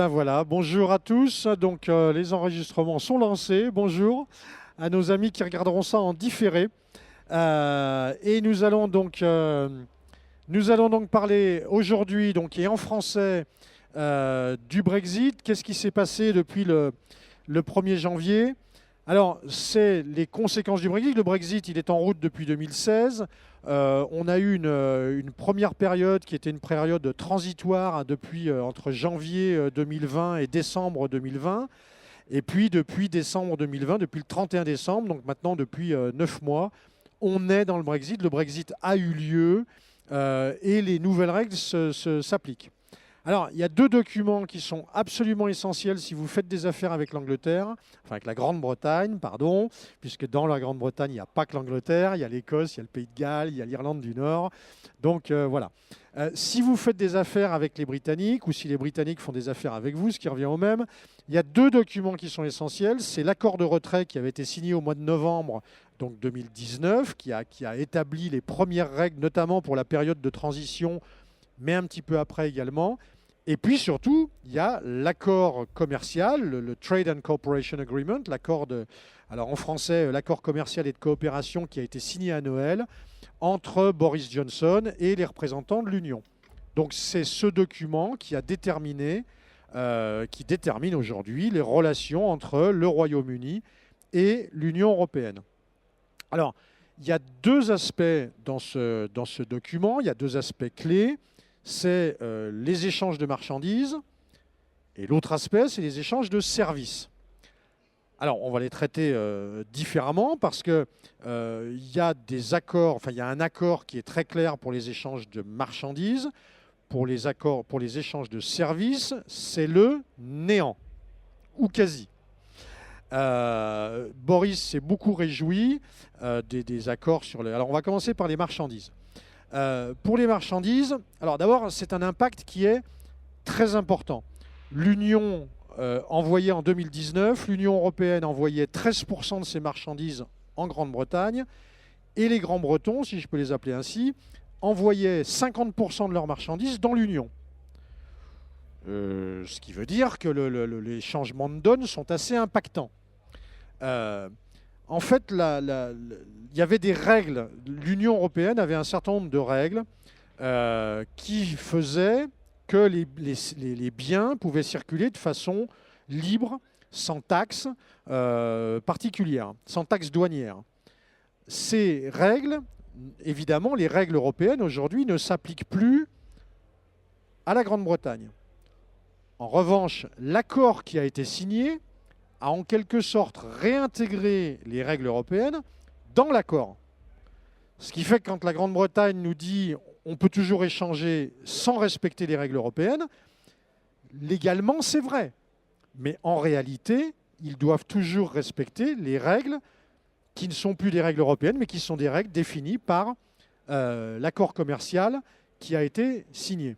ben voilà, bonjour à tous. Donc les enregistrements sont lancés. Bonjour à nos amis qui regarderont ça en différé. Et nous allons donc parler aujourd'hui, donc et en français, du Brexit. Qu'est-ce qui s'est passé depuis le 1er janvier? Alors, c'est les conséquences du Brexit. Le Brexit, il est en route depuis 2016. On a eu une première période qui était une période transitoire, hein, depuis entre janvier 2020 et décembre 2020. Et puis depuis décembre 2020, depuis le 31 décembre, donc maintenant depuis 9 mois, on est dans le Brexit. Le Brexit a eu lieu et les nouvelles règles s'appliquent. Alors, il y a deux documents qui sont absolument essentiels si vous faites des affaires avec l'Angleterre, enfin avec la Grande-Bretagne, pardon, puisque dans la Grande-Bretagne, il n'y a pas que l'Angleterre, il y a l'Écosse, il y a le Pays de Galles, il y a l'Irlande du Nord. Donc voilà. Si vous faites des affaires avec les Britanniques ou si les Britanniques font des affaires avec vous, ce qui revient au même, il y a deux documents qui sont essentiels. C'est l'accord de retrait qui avait été signé au mois de novembre donc 2019, qui a établi les premières règles, notamment pour la période de transition, mais un petit peu après également. Et puis surtout, il y a l'accord commercial, le Trade and Cooperation Agreement, alors en français, l'accord commercial et de coopération qui a été signé à Noël entre Boris Johnson et les représentants de l'Union. Donc c'est ce document qui détermine aujourd'hui les relations entre le Royaume-Uni et l'Union européenne. Alors, il y a deux aspects dans ce document, il y a deux aspects clés. C'est les échanges de marchandises et l'autre aspect, c'est les échanges de services. Alors, on va les traiter différemment parce que il y a des accords, enfin, il y a un accord qui est très clair pour les échanges de marchandises. Pour les échanges de services, c'est le néant, ou quasi. Boris s'est beaucoup réjoui des accords sur les... Alors, on va commencer par les marchandises. Pour les marchandises, alors d'abord, c'est un impact qui est très important. L'Union envoyait en 2019, l'Union européenne envoyait 13% de ses marchandises en Grande-Bretagne, et les Grands-Bretons, si je peux les appeler ainsi, envoyaient 50% de leurs marchandises dans l'Union. Ce qui veut dire que les changements de donne sont assez impactants. En fait, il y avait des règles. L'Union européenne avait un certain nombre de règles qui faisaient que les biens pouvaient circuler de façon libre, sans taxe particulière, sans taxe douanière. Ces règles, évidemment, les règles européennes aujourd'hui ne s'appliquent plus à la Grande-Bretagne. En revanche, l'accord qui a été signé a en quelque sorte réintégré les règles européennes dans l'accord. Ce qui fait que quand la Grande-Bretagne nous dit on peut toujours échanger sans respecter les règles européennes, légalement c'est vrai. Mais en réalité, ils doivent toujours respecter les règles qui ne sont plus des règles européennes, mais qui sont des règles définies par l'accord commercial qui a été signé.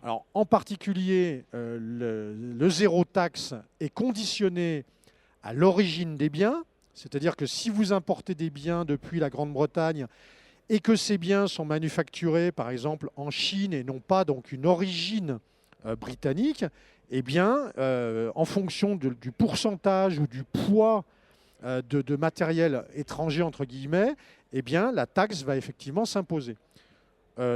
Alors, en particulier, le zéro taxe est conditionné à l'origine des biens, c'est-à-dire que si vous importez des biens depuis la Grande-Bretagne et que ces biens sont manufacturés, par exemple, en Chine et non pas donc une origine britannique, eh bien, en fonction du pourcentage ou du poids de matériel étranger, entre guillemets, eh bien, la taxe va effectivement s'imposer.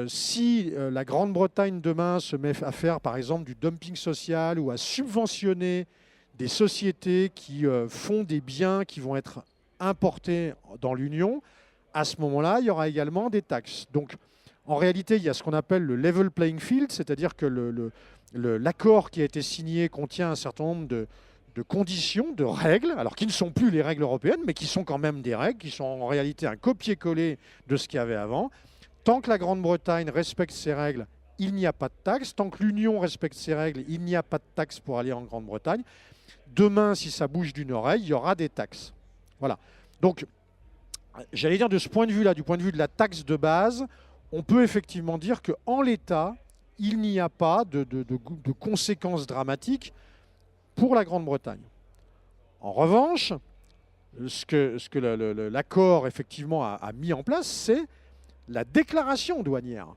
Si la Grande-Bretagne demain se met à faire par exemple du dumping social ou à subventionner des sociétés qui font des biens qui vont être importés dans l'Union, à ce moment-là, il y aura également des taxes. Donc en réalité, il y a ce qu'on appelle le level playing field, c'est-à-dire que l'accord qui a été signé contient un certain nombre de conditions, de règles, alors qui ne sont plus les règles européennes, mais qui sont quand même des règles, qui sont en réalité un copier-coller de ce qu'il y avait avant. Tant que la Grande-Bretagne respecte ses règles, il n'y a pas de taxe. Tant que l'Union respecte ses règles, il n'y a pas de taxe pour aller en Grande-Bretagne. Demain, si ça bouge d'une oreille, il y aura des taxes. Voilà. Donc, j'allais dire de ce point de vue-là, du point de vue de la taxe de base, on peut effectivement dire qu'en l'état, il n'y a pas de conséquences dramatiques pour la Grande-Bretagne. En revanche, ce que l'accord effectivement a mis en place, c'est la déclaration douanière.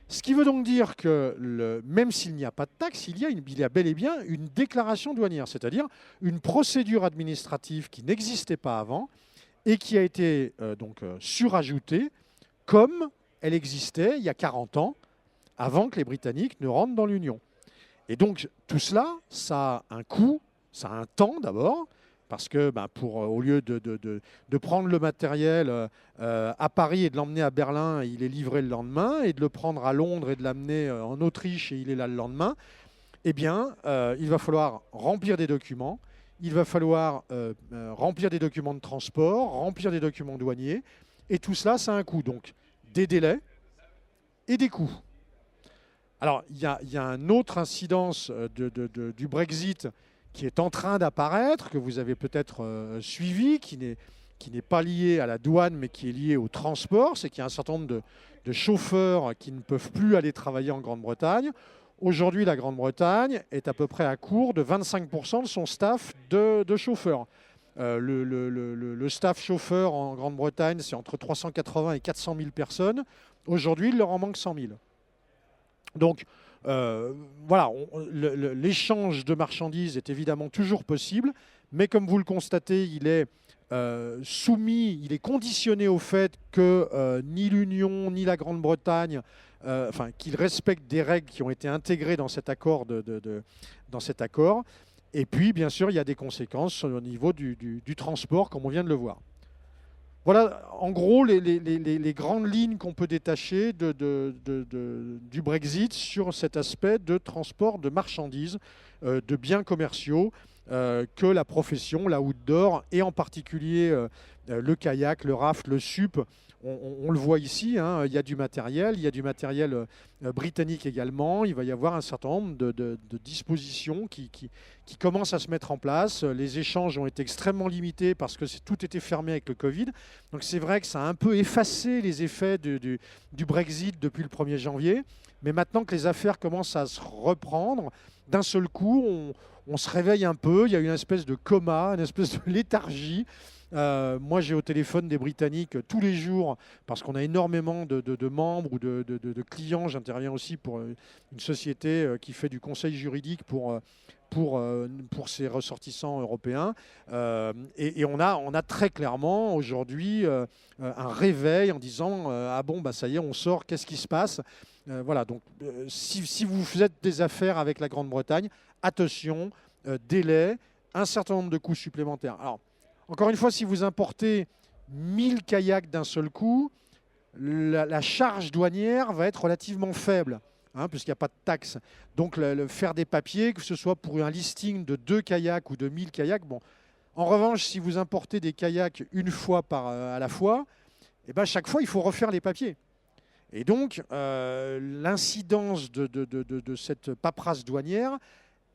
Ce qui veut donc dire que même s'il n'y a pas de taxe, il y a bel et bien une déclaration douanière, c'est-à-dire une procédure administrative qui n'existait pas avant et qui a été surajoutée comme elle existait il y a 40 ans, avant que les Britanniques ne rentrent dans l'Union. Et donc tout cela, ça a un coût, ça a un temps d'abord, parce que au lieu de prendre le matériel à Paris et de l'emmener à Berlin, il est livré le lendemain, et de le prendre à Londres et de l'amener en Autriche et il est là le lendemain, eh bien, il va falloir remplir des documents, il va falloir remplir des documents de transport, remplir des documents douaniers, et tout cela, ça a un coût. Donc, des délais et des coûts. Alors, il y a une autre incidence du Brexit qui est en train d'apparaître, que vous avez peut-être suivi, qui n'est pas lié à la douane, mais qui est lié au transport, c'est qu'il y a un certain nombre de chauffeurs qui ne peuvent plus aller travailler en Grande-Bretagne. Aujourd'hui, la Grande-Bretagne est à peu près à court de 25% de son staff de chauffeurs. Le staff chauffeur en Grande-Bretagne, c'est entre 380 et 400 000 personnes. Aujourd'hui, il leur en manque 100 000. Donc, voilà, l'échange de marchandises est évidemment toujours possible, mais comme vous le constatez, il est soumis, il est conditionné au fait que ni l'Union ni la Grande-Bretagne, qu'ils respectent des règles qui ont été intégrées dans cet accord. Dans cet accord. Et puis, bien sûr, il y a des conséquences au niveau du transport, comme on vient de le voir. Voilà, en gros, les grandes lignes qu'on peut détacher du Brexit sur cet aspect de transport de marchandises, de biens commerciaux, que la profession, la outdoor, et en particulier le kayak, le raft, le SUP, on le voit ici, hein, il y a du matériel britannique également. Il va y avoir un certain nombre de dispositions qui commencent à se mettre en place. Les échanges ont été extrêmement limités parce que tout était fermé avec le Covid. Donc c'est vrai que ça a un peu effacé les effets du Brexit depuis le 1er janvier. Mais maintenant que les affaires commencent à se reprendre, d'un seul coup, on se réveille un peu. Il y a une espèce de coma, une espèce de léthargie. Moi, j'ai au téléphone des Britanniques tous les jours parce qu'on a énormément de membres ou de clients. J'interviens aussi pour une société qui fait du conseil juridique pour ses ressortissants européens. Et on a très clairement aujourd'hui un réveil en disant ah bon, bah, ça y est, on sort, qu'est-ce qui se passe? Voilà, donc si vous faites des affaires avec la Grande-Bretagne, attention, délai, un certain nombre de coûts supplémentaires. Alors, encore une fois, si vous importez 1000 kayaks d'un seul coup, la charge douanière va être relativement faible, hein, puisqu'il n'y a pas de taxe. Donc, faire des papiers, que ce soit pour un listing de 2 kayaks ou de 1000 kayaks, bon. En revanche, si vous importez des kayaks une fois à la fois, eh ben, chaque fois, il faut refaire les papiers. Et donc, l'incidence de cette paperasse douanière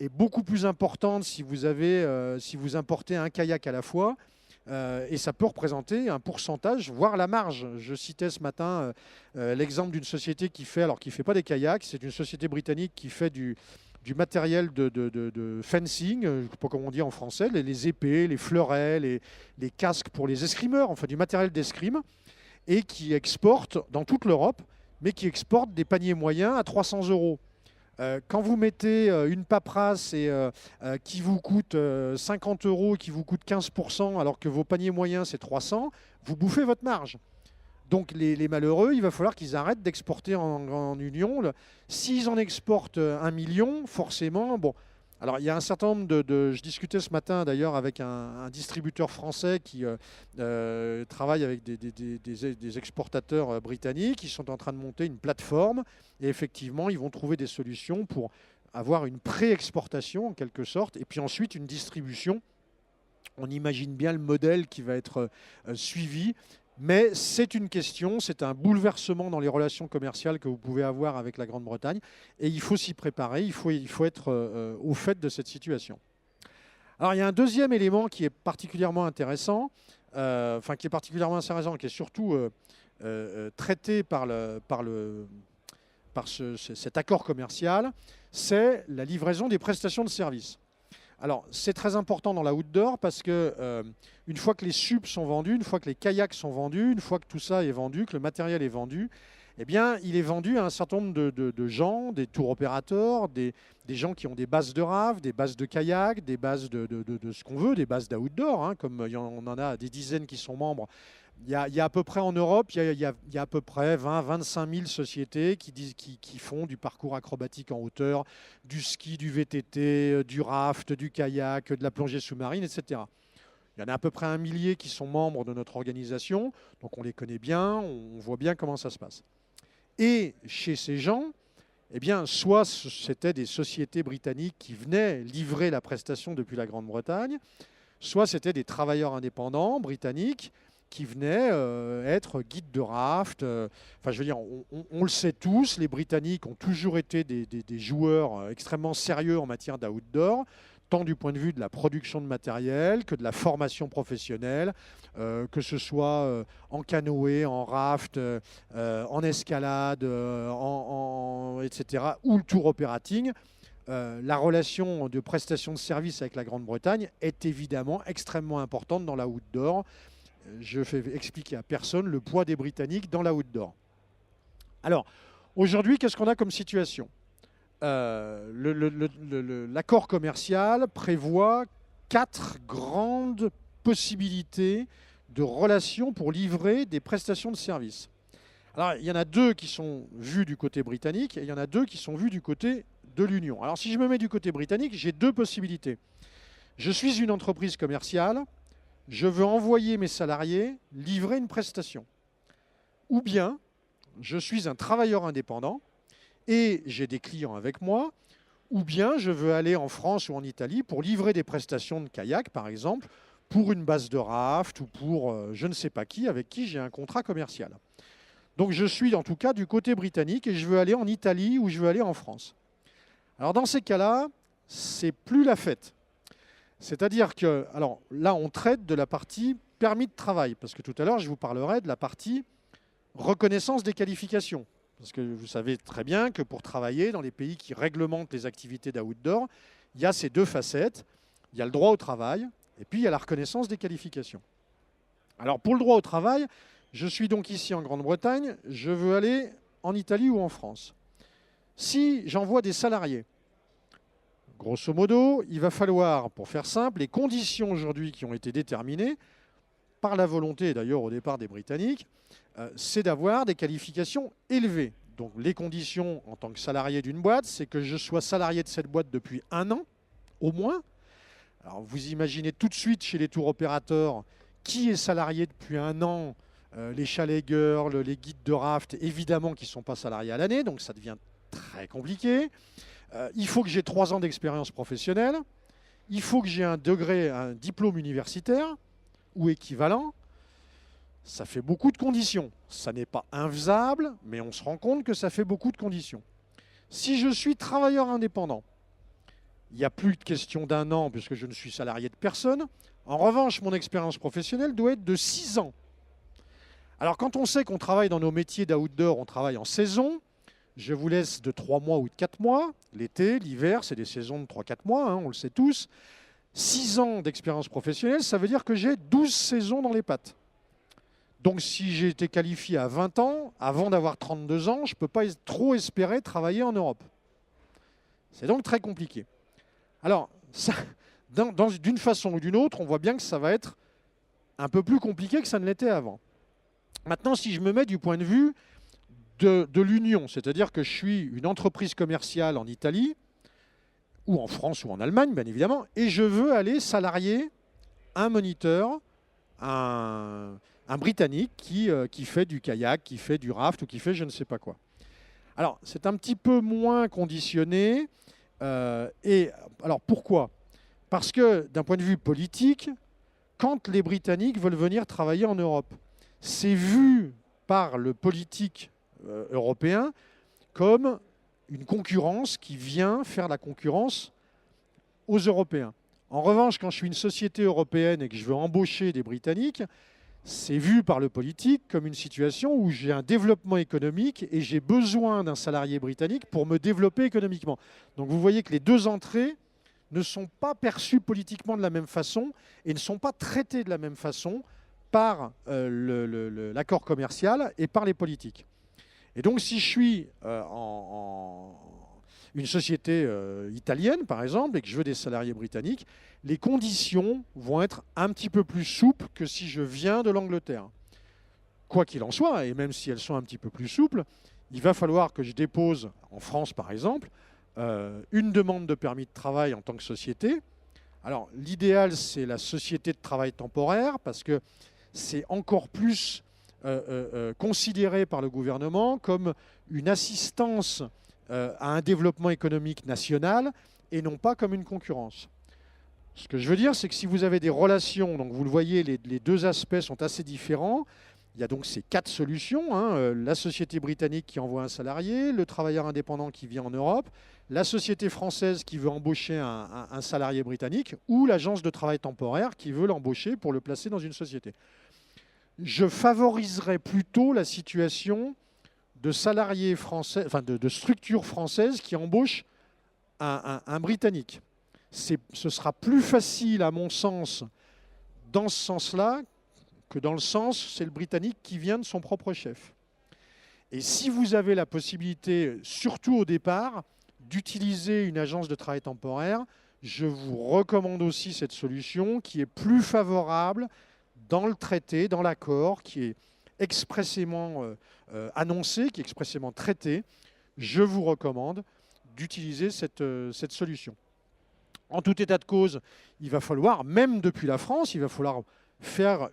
est beaucoup plus importante si vous importez un kayak à la fois, et ça peut représenter un pourcentage, voire la marge. Je citais ce matin l'exemple d'une société qui fait pas des kayaks, c'est une société britannique qui fait du matériel de fencing, je ne sais pas comment on dit en français, les épées, les fleurets, les casques pour les escrimeurs, enfin du matériel d'escrime, et qui exporte dans toute l'Europe, mais qui exporte des paniers moyens à 300 €. Quand vous mettez une paperasse qui vous coûte 50 €, qui vous coûte 15%, alors que vos paniers moyens c'est 300, vous bouffez votre marge. Donc les malheureux, il va falloir qu'ils arrêtent d'exporter en Union. S'ils en exportent 1 million, forcément, bon. Alors il y a un certain nombre je discutais ce matin d'ailleurs avec un distributeur français qui travaille avec des exportateurs britanniques. Ils sont en train de monter une plateforme et effectivement ils vont trouver des solutions pour avoir une pré-exportation en quelque sorte et puis ensuite une distribution. On imagine bien le modèle qui va être suivi. Mais c'est une question, c'est un bouleversement dans les relations commerciales que vous pouvez avoir avec la Grande-Bretagne et il faut s'y préparer, il faut être au fait de cette situation. Alors il y a un deuxième élément qui est particulièrement intéressant, qui est surtout traité par cet accord commercial, c'est la livraison des prestations de services. Alors, c'est très important dans la outdoor parce que une fois que les SUP sont vendus, une fois que les kayaks sont vendus, une fois que tout ça est vendu, que le matériel est vendu, eh bien, il est vendu à un certain nombre de gens, des tour opérateurs, des gens qui ont des bases de rafts, des bases de kayak, des bases de ce qu'on veut, des bases d'outdoor, hein, comme on en a des dizaines qui sont membres. Il y a à peu près en Europe, il y a à peu près 20-25 000 sociétés qui font du parcours acrobatique en hauteur, du ski, du VTT, du raft, du kayak, de la plongée sous-marine, etc. Il y en a à peu près 1 millier qui sont membres de notre organisation, donc on les connaît bien, on voit bien comment ça se passe. Et chez ces gens, eh bien, soit c'était des sociétés britanniques qui venaient livrer la prestation depuis la Grande-Bretagne, soit c'était des travailleurs indépendants britanniques qui venaient être guides de raft. Enfin, je veux dire, on le sait tous, les Britanniques ont toujours été des joueurs extrêmement sérieux en matière d'outdoor, tant du point de vue de la production de matériel que de la formation professionnelle, que ce soit en canoë, en raft, en escalade, etc., ou le tour operating. La relation de prestation de service avec la Grande-Bretagne est évidemment extrêmement importante dans l'outdoor. Je fais expliquer à personne le poids des Britanniques dans l'outdoor. Alors, aujourd'hui, qu'est-ce qu'on a comme situation ? L'accord commercial prévoit 4 grandes possibilités de relations pour livrer des prestations de services. Alors, il y en a 2 qui sont vues du côté britannique et il y en a 2 qui sont vues du côté de l'Union. Alors, si je me mets du côté britannique, j'ai 2 possibilités. Je suis une entreprise commerciale, je veux envoyer mes salariés livrer une prestation. Ou bien, je suis un travailleur indépendant et j'ai des clients avec moi, ou bien je veux aller en France ou en Italie pour livrer des prestations de kayak, par exemple, pour une base de raft ou pour je ne sais pas qui, avec qui j'ai un contrat commercial. Donc je suis en tout cas du côté britannique et je veux aller en Italie ou je veux aller en France. Alors dans ces cas-là, c'est plus la fête. C'est-à-dire que, alors là, on traite de la partie permis de travail, parce que tout à l'heure, je vous parlerai de la partie reconnaissance des qualifications. Parce que vous savez très bien que pour travailler dans les pays qui réglementent les activités d'outdoor, il y a ces 2 facettes. Il y a le droit au travail et puis il y a la reconnaissance des qualifications. Alors pour le droit au travail, je suis donc ici en Grande-Bretagne, je veux aller en Italie ou en France. Si j'envoie des salariés, grosso modo, il va falloir, pour faire simple, les conditions aujourd'hui qui ont été déterminées, par la volonté d'ailleurs au départ des Britanniques, c'est d'avoir des qualifications élevées. Donc les conditions en tant que salarié d'une boîte, c'est que je sois salarié de cette boîte depuis 1 an, au moins. Alors vous imaginez tout de suite chez les tour opérateurs qui est salarié depuis 1 an, les chalet girls, les guides de raft, évidemment qui ne sont pas salariés à l'année, donc ça devient très compliqué. Il faut que j'ai 3 ans d'expérience professionnelle, il faut que j'ai un diplôme universitaire ou équivalent. Ça fait beaucoup de conditions. Ça n'est pas infaisable, mais on se rend compte que ça fait beaucoup de conditions. Si je suis travailleur indépendant, il n'y a plus de question d'1 an puisque je ne suis salarié de personne. En revanche, mon expérience professionnelle doit être de 6 ans. Alors quand on sait qu'on travaille dans nos métiers d'outdoor, on travaille en saison. Je vous laisse de 3 mois ou de 4 mois. L'été, l'hiver, c'est des saisons de 3-4 mois, hein, on le sait tous. 6 ans d'expérience professionnelle, ça veut dire que j'ai 12 saisons dans les pattes. Donc si j'ai été qualifié à 20 ans, avant d'avoir 32 ans, je ne peux pas trop espérer travailler en Europe. C'est donc très compliqué. Alors, d'une façon ou d'une autre, on voit bien que ça va être un peu plus compliqué que ça ne l'était avant. Maintenant, si je me mets du point de vue de l'Union, c'est-à-dire que je suis une entreprise commerciale en Italie, ou en France ou en Allemagne, bien évidemment, et je veux aller salarier un moniteur, un Britannique qui fait du kayak, qui fait du raft ou qui fait je ne sais pas quoi. Alors, c'est un petit peu moins conditionné. Et alors, pourquoi ? Parce que, d'un point de vue politique, quand les Britanniques veulent venir travailler en Europe, c'est vu par le politique européen comme une concurrence qui vient faire la concurrence aux Européens. En revanche, quand je suis une société européenne et que je veux embaucher des Britanniques, c'est vu par le politique comme une situation où j'ai un développement économique et j'ai besoin d'un salarié britannique pour me développer économiquement. Donc vous voyez que les 2 entrées ne sont pas perçues politiquement de la même façon et ne sont pas traitées de la même façon par l'accord commercial et par les politiques. Et donc, si je suis une société italienne, par exemple, et que je veux des salariés britanniques, les conditions vont être un petit peu plus souples que si je viens de l'Angleterre. Quoi qu'il en soit, et même si elles sont un petit peu plus souples, il va falloir que je dépose, en France par exemple, une demande de permis de travail en tant que société. Alors, l'idéal, c'est la société de travail temporaire, parce que c'est encore plus considéré par le gouvernement comme une assistance à un développement économique national et non pas comme une concurrence. Ce que je veux dire, c'est que si vous avez des relations, donc vous le voyez, les deux aspects sont assez différents. Il y a donc ces 4 solutions, hein, la société britannique qui envoie un salarié, le travailleur indépendant qui vient en Europe, la société française qui veut embaucher un salarié britannique ou l'agence de travail temporaire qui veut l'embaucher pour le placer dans une société. Je favoriserais plutôt la situation de salariés français, enfin de structures françaises qui embauchent un Britannique. Ce sera plus facile, à mon sens, dans ce sens-là, que dans le sens, c'est le Britannique qui vient de son propre chef. Et si vous avez la possibilité, surtout au départ, d'utiliser une agence de travail temporaire, je vous recommande aussi cette solution qui est plus favorable dans le traité, dans l'accord, qui est expressément annoncé, qui est expressément traité. Je vous recommande d'utiliser cette solution. En tout état de cause, il va falloir, même depuis la France, il va falloir faire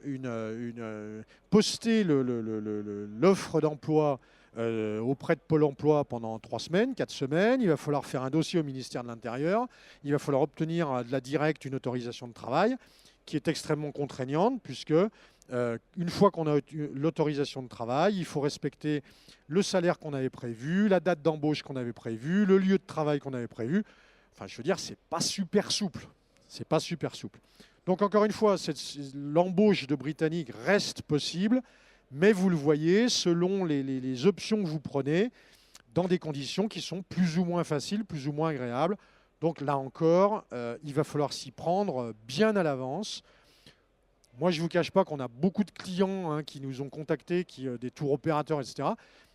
poster l'offre d'emploi auprès de Pôle emploi pendant 3 semaines, 4 semaines. Il va falloir faire un dossier au ministère de l'Intérieur. Il va falloir obtenir de la directe une autorisation de travail qui est extrêmement contraignante puisque une fois qu'on a l'autorisation de travail, il faut respecter le salaire qu'on avait prévu, la date d'embauche qu'on avait prévue, le lieu de travail qu'on avait prévu. Enfin, je veux dire, c'est pas super souple. C'est pas super souple. Donc, encore une fois, l'embauche de Britanniques reste possible, mais vous le voyez, selon les options que vous prenez, dans des conditions qui sont plus ou moins faciles, plus ou moins agréables. Donc là encore, il va falloir s'y prendre bien à l'avance. Moi, je ne vous cache pas qu'on a beaucoup de clients qui nous ont contactés, des tours opérateurs, etc.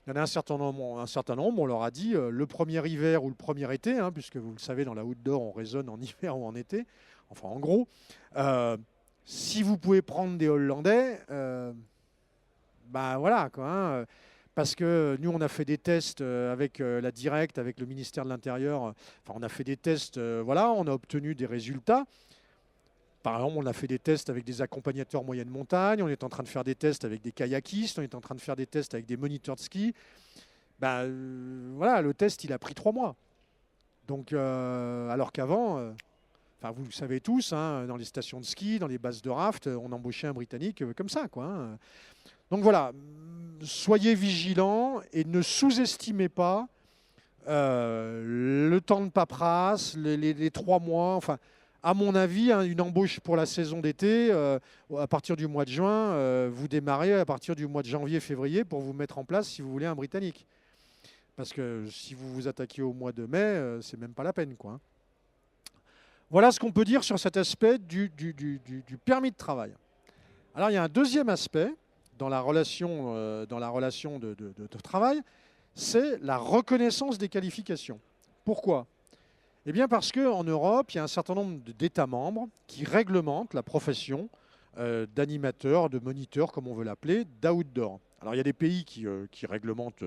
Il y en a un certain nombre, on leur a dit le premier hiver ou le premier été, puisque vous le savez, dans la outdoor, on raisonne en hiver ou en été. Enfin, en gros, si vous pouvez prendre des Hollandais, ben voilà, quoi. Parce que nous, on a fait des tests avec la Directe, avec le ministère de l'Intérieur. Enfin, on a fait des tests, voilà, on a obtenu des résultats. Par exemple, on a fait des tests avec des accompagnateurs moyenne montagne, on est en train de faire des tests avec des kayakistes, on est en train de faire des tests avec des moniteurs de ski. Ben, voilà, le test, il a pris 3 mois. Donc, alors qu'avant, enfin, vous le savez tous, dans les stations de ski, dans les bases de raft, on embauchait un Britannique comme ça, quoi. Donc voilà, soyez vigilants et ne sous-estimez pas le temps de paperasse, les 3 mois, enfin... À mon avis, une embauche pour la saison d'été, à partir du mois de juin, vous démarrez à partir du mois de janvier-février pour vous mettre en place si vous voulez un Britannique. Parce que si vous vous attaquez au mois de mai, c'est même pas la peine, quoi. Voilà ce qu'on peut dire sur cet aspect du permis de travail. Alors, il y a un deuxième aspect dans la relation, de travail, c'est la reconnaissance des qualifications. Pourquoi ? Eh bien parce qu'en Europe, il y a un certain nombre d'États membres qui réglementent la profession d'animateur, de moniteur, comme on veut l'appeler, d'outdoor. Alors il y a des pays qui réglementent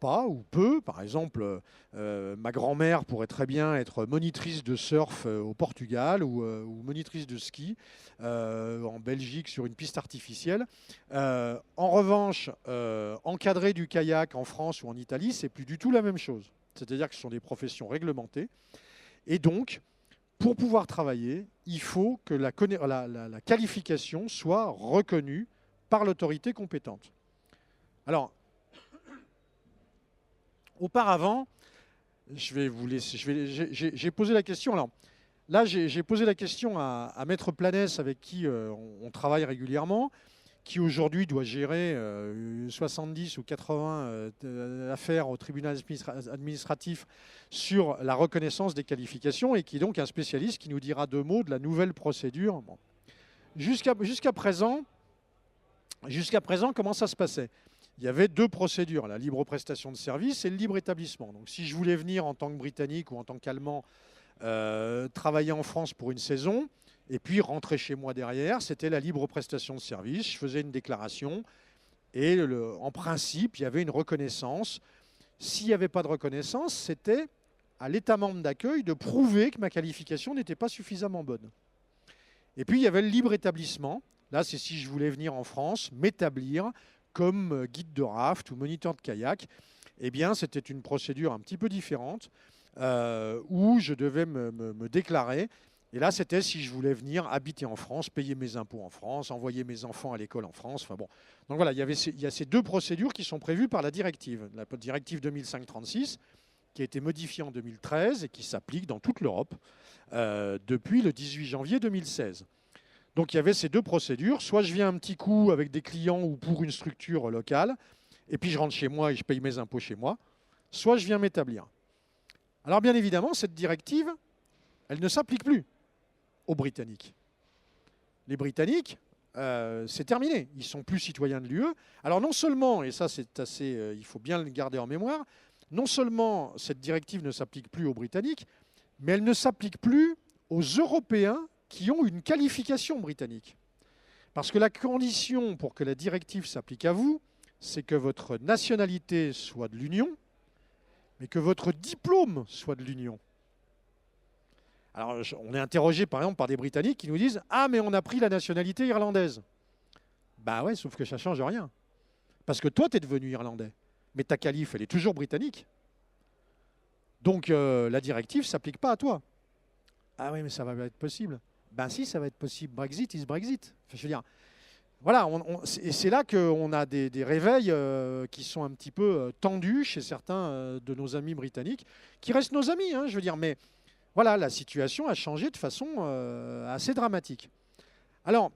pas ou peu. Par exemple, ma grand-mère pourrait très bien être monitrice de surf au Portugal ou monitrice de ski en Belgique sur une piste artificielle. En revanche, encadrer du kayak en France ou en Italie, c'est plus du tout la même chose. C'est-à-dire que ce sont des professions réglementées. Et donc, pour pouvoir travailler, il faut que la qualification soit reconnue par l'autorité compétente. Alors, auparavant, j'ai posé la question. Alors, là, j'ai posé la question à Maître Planès, avec qui on travaille régulièrement, qui aujourd'hui doit gérer 70 ou 80 affaires au tribunal administratif sur la reconnaissance des qualifications et qui est donc un spécialiste qui nous dira 2 mots de la nouvelle procédure. Bon. Jusqu'à présent, comment ça se passait ? il y avait deux procédures, la libre prestation de service et le libre établissement. Donc si je voulais venir en tant que Britannique ou en tant qu'Allemand travailler en France pour une saison, et puis rentrer chez moi derrière, c'était la libre prestation de service. Je faisais une déclaration et en principe, il y avait une reconnaissance. S'il n'y avait pas de reconnaissance, c'était à l'État membre d'accueil de prouver que ma qualification n'était pas suffisamment bonne. Et puis, il y avait le libre établissement. Là, c'est si je voulais venir en France, m'établir comme guide de raft ou moniteur de kayak. Eh bien, c'était une procédure un petit peu différente où je devais me déclarer. Et là, c'était si je voulais venir habiter en France, payer mes impôts en France, envoyer mes enfants à l'école en France. Enfin bon. Donc voilà, il y a ces deux procédures qui sont prévues par la directive. La directive 2005-36, qui a été modifiée en 2013 et qui s'applique dans toute l'Europe depuis le 18 janvier 2016. Donc il y avait ces deux procédures. Soit je viens un petit coup avec des clients ou pour une structure locale, et puis je rentre chez moi et je paye mes impôts chez moi. Soit je viens m'établir. Alors bien évidemment, cette directive, elle ne s'applique plus aux Britanniques. Les Britanniques, c'est terminé. Ils ne sont plus citoyens de l'UE. Alors non seulement, et ça c'est assez, il faut bien le garder en mémoire, non seulement cette directive ne s'applique plus aux Britanniques, mais elle ne s'applique plus aux Européens qui ont une qualification britannique. Parce que la condition pour que la directive s'applique à vous, c'est que votre nationalité soit de l'Union, mais que votre diplôme soit de l'Union. Alors, on est interrogé par exemple par des Britanniques qui nous disent « Ah, mais on a pris la nationalité irlandaise ». Bah ouais, sauf que ça ne change rien. Parce que toi, tu es devenu irlandais, mais ta qualif, elle est toujours britannique. Donc, la directive ne s'applique pas à toi. Ah oui, mais ça va être possible. Ben si, ça va être possible. Brexit is Brexit. Enfin, je veux dire, voilà, et c'est là qu'on a des réveils qui sont un petit peu tendus chez certains de nos amis britanniques, qui restent nos amis, hein, je veux dire, mais voilà, la situation a changé de façon assez dramatique. Alors,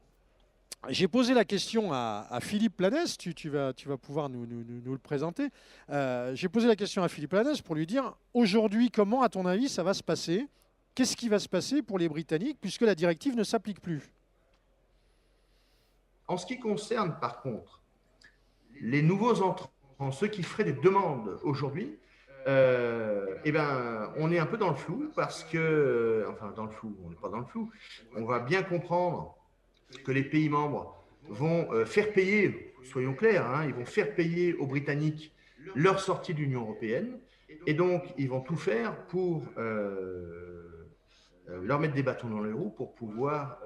j'ai posé la question à Philippe Planès, tu vas pouvoir nous le présenter. J'ai posé la question à Philippe Planès pour lui dire, aujourd'hui, comment, à ton avis, ça va se passer? Qu'est-ce qui va se passer pour les Britanniques, puisque la directive ne s'applique plus? En ce qui concerne, par contre, les nouveaux entrants, ceux qui feraient des demandes aujourd'hui, eh ben, on est un peu dans le flou parce que, enfin, dans le flou, on n'est pas dans le flou. On va bien comprendre que les pays membres vont faire payer, soyons clairs, hein, ils vont faire payer aux Britanniques leur sortie de l'Union européenne, et donc ils vont tout faire pour leur mettre des bâtons dans les roues pour pouvoir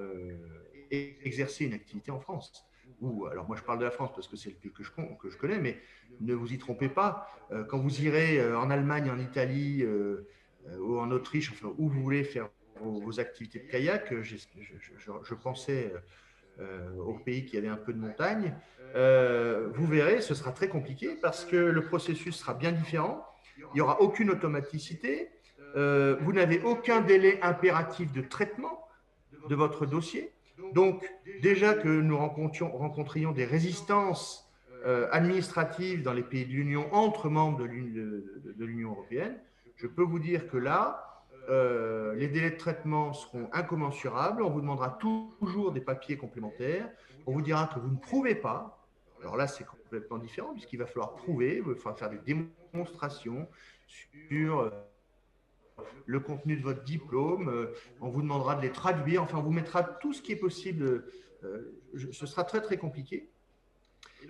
exercer une activité en France. Ou, alors moi je parle de la France parce que c'est le pays que je connais, mais ne vous y trompez pas, quand vous irez en Allemagne, en Italie ou en Autriche, enfin où vous voulez faire vos activités de kayak, je pensais au pays qui avait un peu de montagne, vous verrez, ce sera très compliqué parce que le processus sera bien différent, il n'y aura aucune automaticité, vous n'avez aucun délai impératif de traitement de votre dossier. Donc, déjà que nous rencontrions des résistances administratives dans les pays de l'Union entre membres de l'Union européenne, je peux vous dire que là, les délais de traitement seront incommensurables. On vous demandera toujours des papiers complémentaires. On vous dira que vous ne prouvez pas. Alors là, c'est complètement différent puisqu'il va falloir prouver, il va falloir faire des démonstrations sur le contenu de votre diplôme, on vous demandera de les traduire, enfin on vous mettra tout ce qui est possible, ce sera très très compliqué.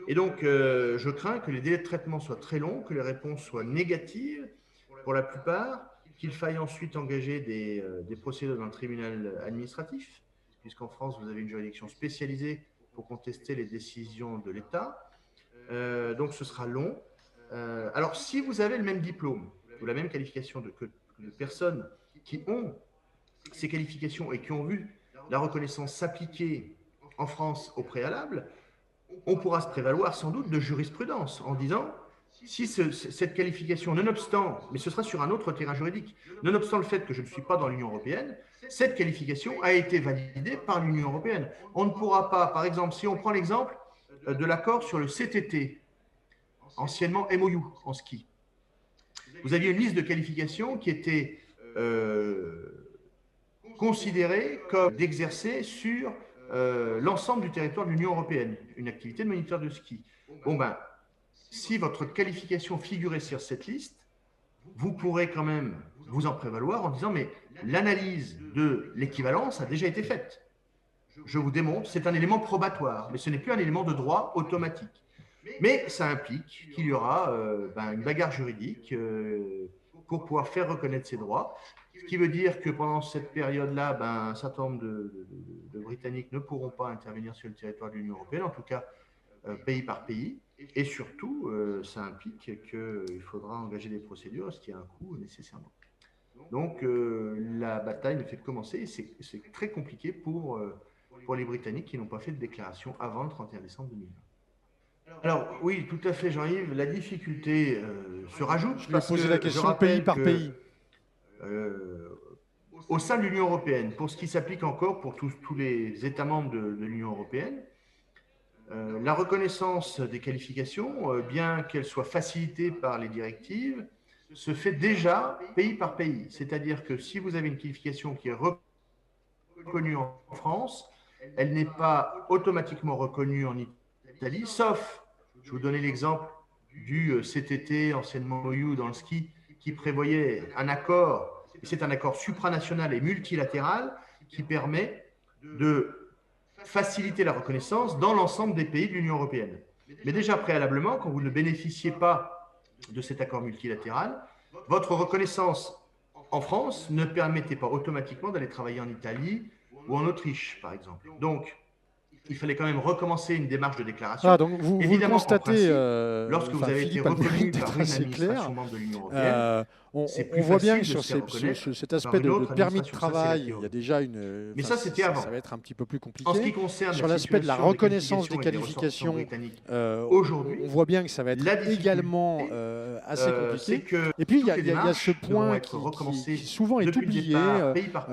Et donc je crains que les délais de traitement soient très longs, que les réponses soient négatives pour la plupart, qu'il faille ensuite engager des procédures dans le tribunal administratif, puisqu'en France vous avez une juridiction spécialisée pour contester les décisions de l'État. Donc ce sera long. Alors si vous avez le même diplôme ou la même qualification que de personnes qui ont ces qualifications et qui ont vu la reconnaissance s'appliquer en France au préalable, on pourra se prévaloir sans doute de jurisprudence en disant si cette qualification, nonobstant, mais ce sera sur un autre terrain juridique, nonobstant le fait que je ne suis pas dans l'Union européenne, cette qualification a été validée par l'Union européenne. On ne pourra pas, par exemple, si on prend l'exemple de l'accord sur le CTT, anciennement MOU en ski, vous aviez une liste de qualifications qui était considérée comme d'exercer sur l'ensemble du territoire de l'Union européenne, une activité de moniteur de ski. Bon ben, si votre qualification figurait sur cette liste, vous pourrez quand même vous en prévaloir en disant mais l'analyse de l'équivalence a déjà été faite. Je vous démontre, c'est un élément probatoire, mais ce n'est plus un élément de droit automatique. Mais ça implique qu'il y aura une bagarre juridique pour pouvoir faire reconnaître ces droits, ce qui veut dire que pendant cette période-là, un certain nombre de Britanniques ne pourront pas intervenir sur le territoire de l'Union européenne, en tout cas pays par pays. Et surtout, ça implique qu'il faudra engager des procédures, ce qui a un coût nécessairement. Donc, la bataille ne fait que commencer et c'est très compliqué pour les Britanniques qui n'ont pas fait de déclaration avant le 31 décembre 2020. Alors, oui, tout à fait, Jean-Yves, la difficulté se rajoute. Je vais poser la question pays par pays. Au sein de l'Union européenne, pour ce qui s'applique encore pour tous les États membres de l'Union européenne, la reconnaissance des qualifications, bien qu'elle soit facilitée par les directives, se fait déjà pays par pays. C'est-à-dire que si vous avez une qualification qui est reconnue en France, elle n'est pas automatiquement reconnue en Italie, sauf, je vous donnais l'exemple du CTT, anciennement MOU dans le ski, qui prévoyait un accord, et c'est un accord supranational et multilatéral qui permet de faciliter la reconnaissance dans l'ensemble des pays de l'Union européenne. Mais déjà préalablement, quand vous ne bénéficiez pas de cet accord multilatéral, votre reconnaissance en France ne permettait pas automatiquement d'aller travailler en Italie ou en Autriche, par exemple. Donc, il fallait quand même recommencer une démarche de déclaration. Ah, donc vous le constatez, lorsque vous avez été reconnu par une administration membre de l'Union européenne, on voit bien que sur cet aspect de permis de travail, il y a déjà une... Mais ça, c'était avant. Ça va être un petit peu plus compliqué. En ce qui concerne sur l'aspect de la reconnaissance des qualifications, aujourd'hui, on voit bien que ça va être également assez compliqué. Et puis, il y a ce point qui souvent est oublié.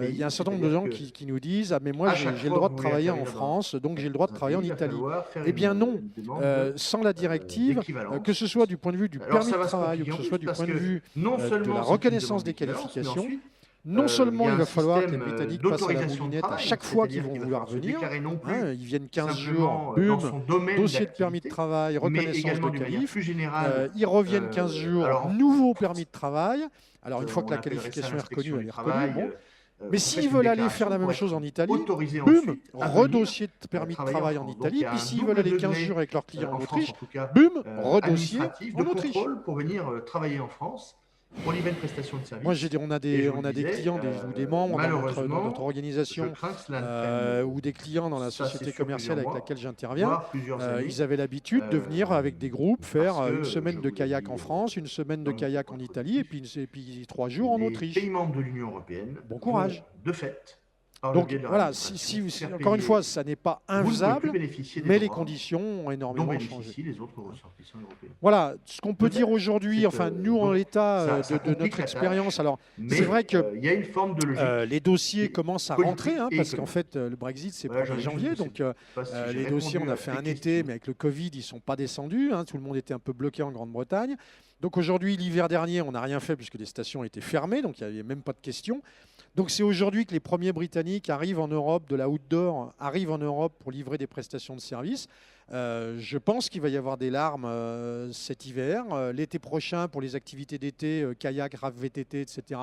Il y a un certain nombre de gens qui nous disent « Ah, mais moi, j'ai le droit de travailler en France, donc j'ai le droit de travailler en Italie. » Eh bien non, sans la directive, que ce soit du point de vue du permis de travail ou que ce soit du point de vue de la reconnaissance des qualifications, non seulement il va falloir que les Britanniques passent à la moulinette à chaque fois qu'ils vont vouloir venir, ils viennent 15 jours, boum, dossier de permis de travail, reconnaissance de qualif, ils reviennent 15 jours, nouveau permis de travail. Alors une fois que la qualification est reconnue, elle est reconnue, bon. Mais s'ils veulent aller faire la même chose en Italie, boum, redossier de permis de travail en Italie. Puis s'ils veulent aller 15 jours avec leurs clients en Autriche, boum, redossier en Autriche. Pour venir travailler en France, pour livrer une prestation de service. Moi, on a des clients ou des membres dans notre organisation ou des clients dans la société commerciale avec laquelle j'interviens. Ils avaient l'habitude de venir avec des groupes faire une semaine de kayak en France, une semaine de kayak en Italie et puis 3 jours en Autriche. Les pays membres de l'Union européenne, bon courage. De fait. Donc voilà, encore une fois, ça n'est pas infaisable, mais les conditions ont énormément changé. Voilà, ce qu'on peut dire aujourd'hui, enfin nous en l'état de notre expérience, alors c'est vrai que les dossiers commencent à rentrer, parce qu'en fait le Brexit c'est le 1er janvier, donc les dossiers on a fait un été, mais avec le Covid ils ne sont pas descendus, tout le monde était un peu bloqué en Grande-Bretagne. Donc aujourd'hui, l'hiver dernier, on n'a rien fait puisque les stations étaient fermées, donc il n'y avait même pas de questions. Donc c'est aujourd'hui que les premiers Britanniques arrivent en Europe, de la outdoor, arrivent en Europe pour livrer des prestations de services. Je pense qu'il va y avoir des larmes cet hiver. L'été prochain, pour les activités d'été, kayak, RAV VTT, etc.,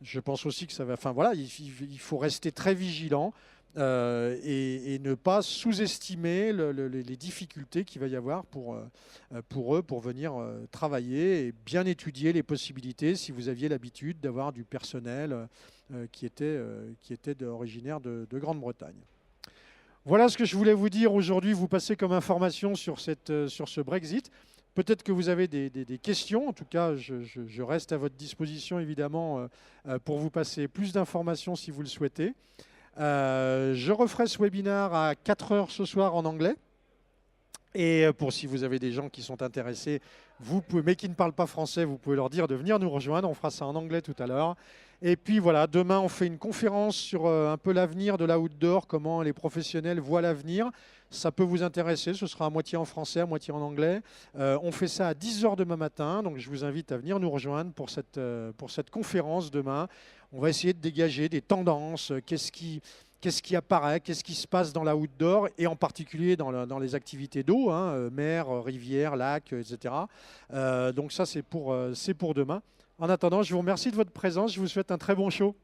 je pense aussi que ça va... Enfin voilà, il faut rester très vigilant et ne pas sous-estimer les difficultés qu'il va y avoir pour eux pour venir travailler et bien étudier les possibilités si vous aviez l'habitude d'avoir du personnel qui était originaire de Grande-Bretagne. Voilà ce que je voulais vous dire aujourd'hui, vous passer comme information sur ce Brexit. Peut-être que vous avez des questions. En tout cas, je reste à votre disposition, évidemment, pour vous passer plus d'informations si vous le souhaitez. Je referai ce webinaire à 4 heures ce soir en anglais. Et si vous avez des gens qui sont intéressés, mais qui ne parlent pas français, vous pouvez leur dire de venir nous rejoindre. On fera ça en anglais tout à l'heure. Et puis voilà, demain, on fait une conférence sur un peu l'avenir de l'outdoor, comment les professionnels voient l'avenir. Ça peut vous intéresser, ce sera à moitié en français, à moitié en anglais. On fait ça à 10 heures demain matin, donc je vous invite à venir nous rejoindre pour cette conférence demain. On va essayer de dégager des tendances, qu'est-ce qui qu'est-ce qui apparaît, qu'est-ce qui se passe dans la outdoor et en particulier dans les activités d'eau, hein, mer, rivière, lac, etc. Donc ça, c'est pour demain. En attendant, je vous remercie de votre présence. Je vous souhaite un très bon show.